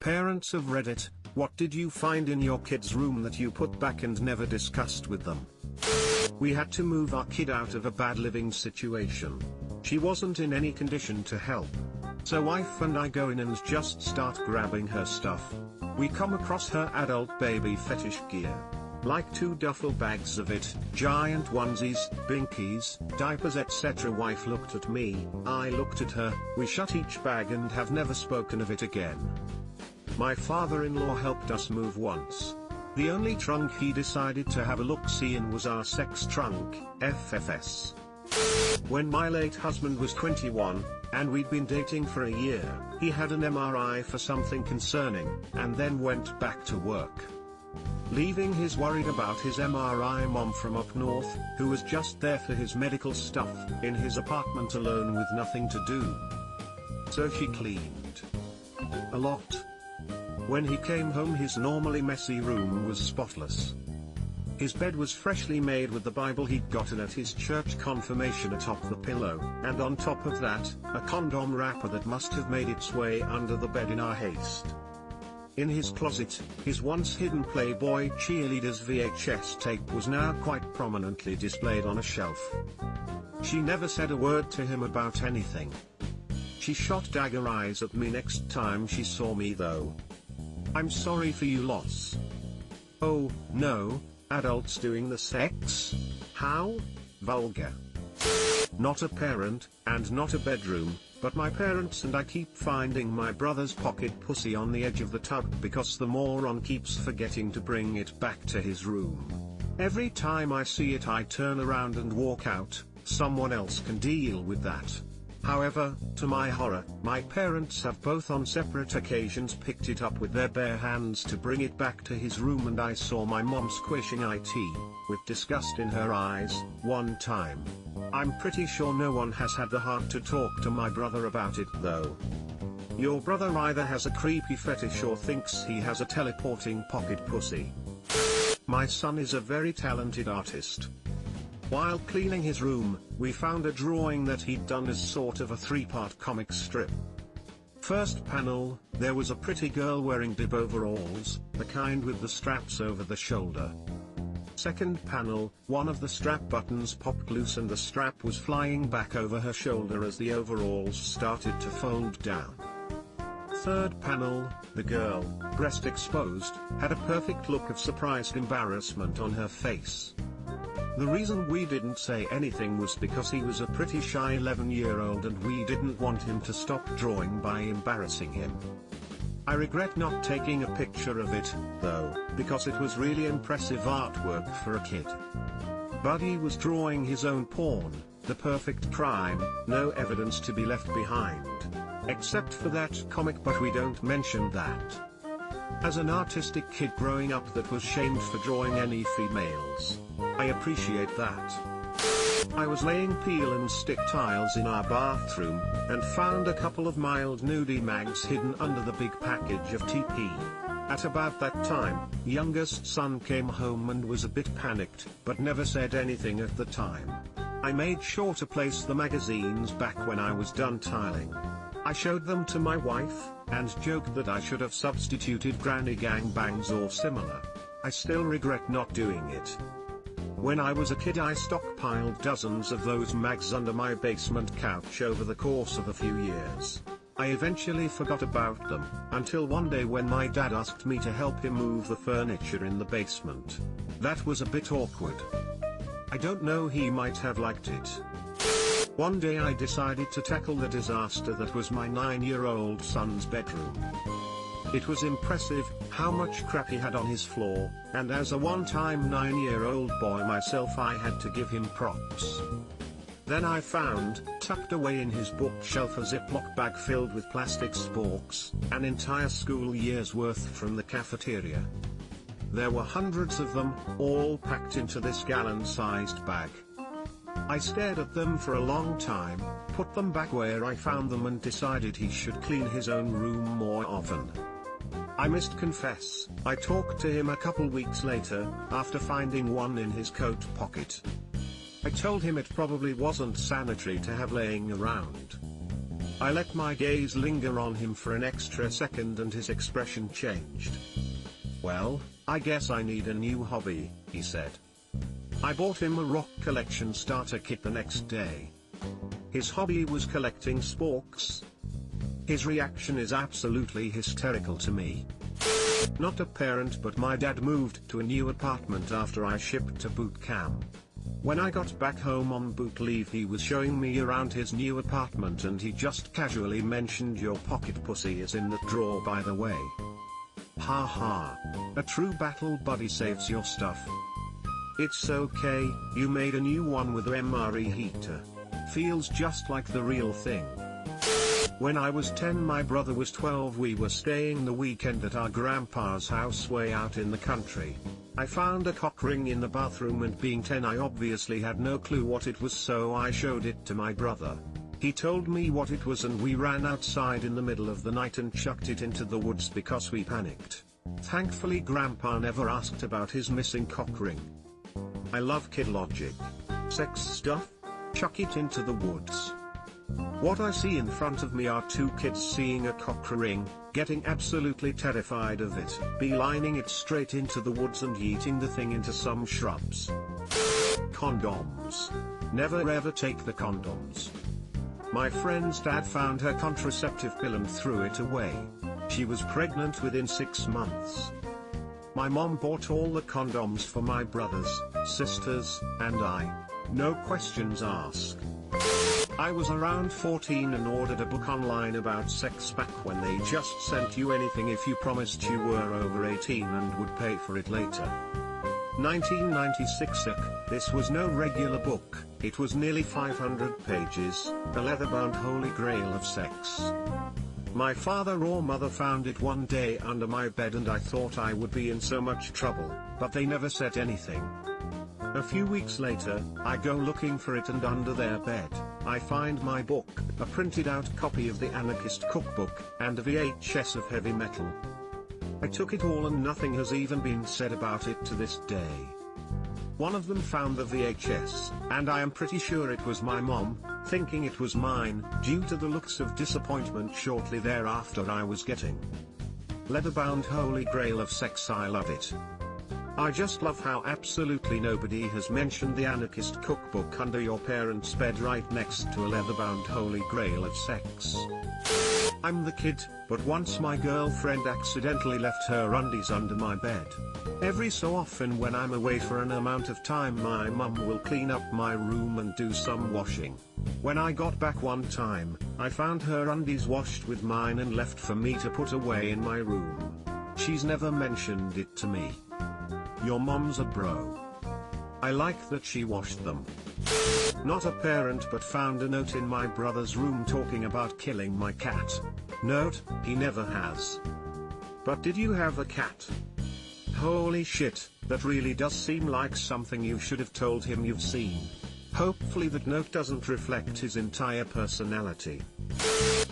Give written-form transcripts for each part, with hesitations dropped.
Parents of Reddit, what did you find in your kid's room that you put back and never discussed with them? We had to move our kid out of a bad living situation. She wasn't in any condition to help. So wife and I go in and just start grabbing her stuff. We come across her adult baby fetish gear. Like 2 duffel bags of it, giant onesies, binkies, diapers etc. Wife looked at me, I looked at her, we shut each bag and have never spoken of it again. My father-in-law helped us move once. The only trunk he decided to have a look-see in was our sex trunk, FFS. When my late husband was 21, and we'd been dating for a year, he had an MRI for something concerning, and then went back to work. Leaving his worried about his MRI mom from up north, who was just there for his medical stuff, in his apartment alone with nothing to do. So she cleaned a lot. When he came home his normally messy room was spotless. His bed was freshly made with the Bible he'd gotten at his church confirmation atop the pillow, and on top of that, a condom wrapper that must have made its way under the bed in our haste. In his closet, his once hidden Playboy cheerleaders VHS tape was now quite prominently displayed on a shelf. She never said a word to him about anything. She shot dagger eyes at me next time she saw me though. I'm sorry for you loss. Oh, no, adults doing the sex? How? Vulgar. Not a parent, and not a bedroom, but my parents and I keep finding my brother's pocket pussy on the edge of the tub because the moron keeps forgetting to bring it back to his room. Every time I see it I turn around and walk out, someone else can deal with that. However, to my horror, my parents have both on separate occasions picked it up with their bare hands to bring it back to his room, and I saw my mom squishing it, with disgust in her eyes, one time. I'm pretty sure no one has had the heart to talk to my brother about it though. Your brother either has a creepy fetish or thinks he has a teleporting pocket pussy. My son is a very talented artist. While cleaning his room, we found a drawing that he'd done as sort of a 3-part comic strip. First panel, there was a pretty girl wearing bib overalls, the kind with the straps over the shoulder. Second panel, one of the strap buttons popped loose and the strap was flying back over her shoulder as the overalls started to fold down. Third panel, the girl, breast exposed, had a perfect look of surprised embarrassment on her face. The reason we didn't say anything was because he was a pretty shy 11-year-old and we didn't want him to stop drawing by embarrassing him. I regret not taking a picture of it, though, because it was really impressive artwork for a kid. Buddy was drawing his own porn, the perfect crime, no evidence to be left behind. Except for that comic, but we don't mention that. As an artistic kid growing up that was shamed for drawing any females, I appreciate that. I was laying peel and stick tiles in our bathroom, and found a couple of mild nudie mags hidden under the big package of TP. At about that time, youngest son came home and was a bit panicked, but never said anything at the time. I made sure to place the magazines back when I was done tiling. I showed them to my wife, and joked that I should have substituted granny gangbangs or similar. I still regret not doing it. When I was a kid I stockpiled dozens of those mags under my basement couch over the course of a few years. I eventually forgot about them, until one day when my dad asked me to help him move the furniture in the basement. That was a bit awkward. I don't know, he might have liked it. One day I decided to tackle the disaster that was my 9-year-old son's bedroom. It was impressive how much crap he had on his floor, and as a one-time 9-year-old boy myself I had to give him props. Then I found, tucked away in his bookshelf, a Ziploc bag filled with plastic sporks, an entire school year's worth from the cafeteria. There were hundreds of them, all packed into this gallon-sized bag. I stared at them for a long time, put them back where I found them, and decided he should clean his own room more often. I must confess, I talked to him a couple weeks later, after finding one in his coat pocket. I told him it probably wasn't sanitary to have laying around. I let my gaze linger on him for an extra second and his expression changed. "Well, I guess I need a new hobby," he said. I bought him a rock collection starter kit the next day. His hobby was collecting sporks. His reaction is absolutely hysterical to me. Not a parent, but my dad moved to a new apartment after I shipped to boot camp. When I got back home on boot leave, he was showing me around his new apartment and he just casually mentioned, "Your pocket pussy is in the drawer, by the way." Ha ha. A true battle buddy saves your stuff. It's okay, you made a new one with MRE heater. Feels just like the real thing. When I was 10, my brother was 12. We were staying the weekend at our grandpa's house way out in the country. I found a cock ring in the bathroom, and being 10 I obviously had no clue what it was, so I showed it to my brother. He told me what it was and we ran outside in the middle of the night and chucked it into the woods because we panicked. Thankfully Grandpa never asked about his missing cock ring. I love kid logic. Sex stuff? Chuck it into the woods. What I see in front of me are two kids seeing a cock ring, getting absolutely terrified of it, beelining it straight into the woods and yeeting the thing into some shrubs. Condoms. Never ever take the condoms. My friend's dad found her contraceptive pill and threw it away. She was pregnant within 6 months. My mom bought all the condoms for my brothers, sisters, and I. No questions asked. I was around 14 and ordered a book online about sex back when they just sent you anything if you promised you were over 18 and would pay for it later. 1996. This was no regular book, it was nearly 500 pages, a leather-bound holy grail of sex. My father or mother found it one day under my bed and I thought I would be in so much trouble, but they never said anything. A few weeks later, I go looking for it and under their bed, I find my book, a printed out copy of the Anarchist Cookbook, and a VHS of heavy metal. I took it all and nothing has even been said about it to this day. One of them found the VHS, and I am pretty sure it was my mom, thinking it was mine, due to the looks of disappointment shortly thereafter I was getting. Leather-bound holy grail of sex, I love it. I just love how absolutely nobody has mentioned the Anarchist Cookbook under your parents' bed right next to a leather-bound holy grail of sex. I'm the kid, but once my girlfriend accidentally left her undies under my bed. Every so often when I'm away for an amount of time, my mum will clean up my room and do some washing. When I got back one time, I found her undies washed with mine and left for me to put away in my room. She's never mentioned it to me. Your mom's a bro. I like that she washed them. Not a parent, but found a note in my brother's room talking about killing my cat. Note, he never has. But did you have a cat? Holy shit, that really does seem like something you should have told him you've seen. Hopefully that note doesn't reflect his entire personality.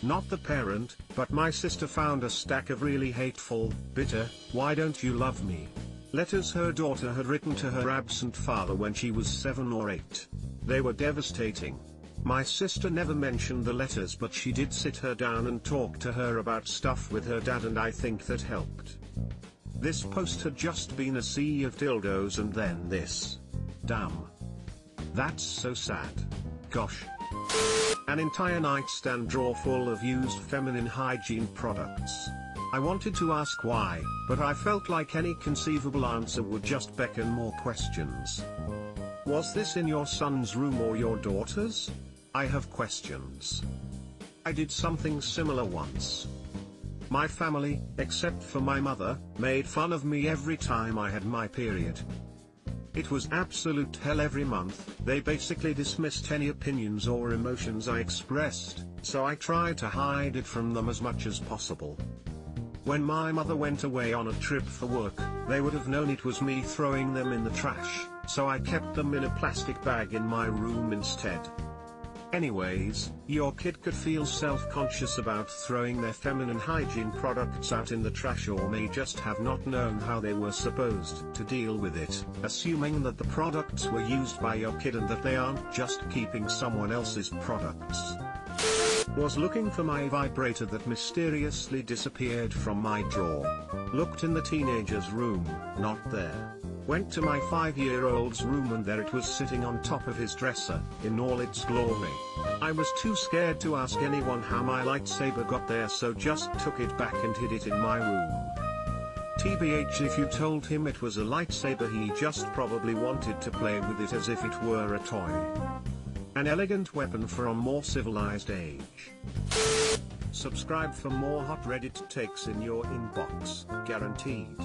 Not the parent, but my sister found a stack of really hateful, bitter, "Why don't you love me?" letters her daughter had written to her absent father when she was 7 or 8. They were devastating. My sister never mentioned the letters, but she did sit her down and talk to her about stuff with her dad, and I think that helped. This post had just been a sea of dildos and then this. Damn. That's so sad. Gosh. An entire nightstand drawer full of used feminine hygiene products. I wanted to ask why, but I felt like any conceivable answer would just beckon more questions. Was this in your son's room or your daughter's? I have questions. I did something similar once. My family, except for my mother, made fun of me every time I had my period. It was absolute hell every month. They basically dismissed any opinions or emotions I expressed, so I tried to hide it from them as much as possible. When my mother went away on a trip for work, they would have known it was me throwing them in the trash, so I kept them in a plastic bag in my room instead. Anyways, your kid could feel self-conscious about throwing their feminine hygiene products out in the trash, or may just have not known how they were supposed to deal with it, assuming that the products were used by your kid and that they aren't just keeping someone else's products. Was looking for my vibrator that mysteriously disappeared from my drawer. Looked in the teenager's room, not there. Went to my 5-year-old's room and there it was sitting on top of his dresser, in all its glory. I was too scared to ask anyone how my lightsaber got there, so just took it back and hid it in my room. TBH, if you told him it was a lightsaber, he just probably wanted to play with it as if it were a toy. An elegant weapon for a more civilized age. Subscribe for more hot Reddit takes in your inbox, guaranteed.